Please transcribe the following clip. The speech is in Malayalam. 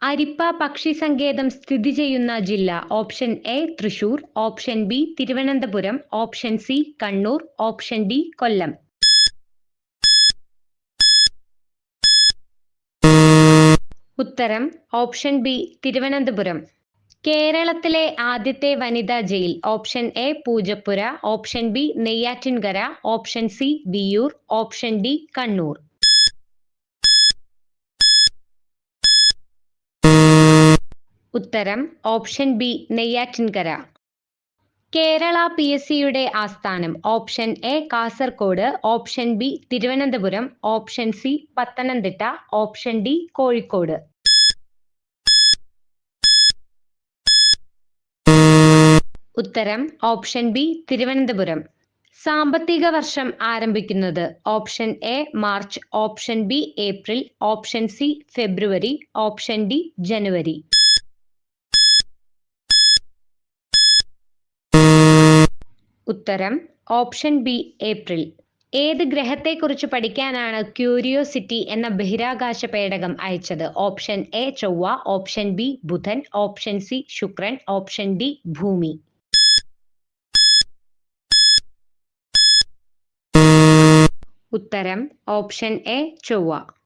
അരിപ്പ പക്ഷി സങ്കേതം സ്ഥിതി ചെയ്യുന്ന ജില്ല? Option A Thrissur, option B Thiruvananthapuram, option C Kannur, option D Kollam. ഉത്തരം ഓപ്ഷൻ ബി തിരുവനന്തപുരം. കേരളത്തിലെ ആദ്യത്തെ വനിതാ ജയിൽ? Option A Poojappura, option B Neyyattinkara, option C Viyyur, option D Kannur. ഉത്തരം ഓപ്ഷൻ ബി നെയ്യാറ്റിൻകര. കേരള PSCയുടെ ആസ്ഥാനം? Option A Kasaragod, option B Thiruvananthapuram, option C Pathanamthitta, option D Kozhikode. ഉത്തരം ഓപ്ഷൻ ബി തിരുവനന്തപുരം. സാമ്പത്തിക വർഷം ആരംഭിക്കുന്നത്? Option A March, option B April, option C February, option D ജനുവരി. ഉത്തരം ഓപ്ഷൻ ബി ഏപ്രിൽ. ഏത് ഗ്രഹത്തെക്കുറിച്ച് പഠിക്കാനാണ് ക്യൂരിയോസിറ്റി എന്ന ബഹിരാകാശ പേടകം അയച്ചത്? ഓപ്ഷൻ എ ചൊവ്വ, ഓപ്ഷൻ ബി ബുധൻ, ഓപ്ഷൻ സി ശുക്രൻ, ഓപ്ഷൻ ഡി ഭൂമി. ഉത്തരം ഓപ്ഷൻ എ ചൊവ്വ.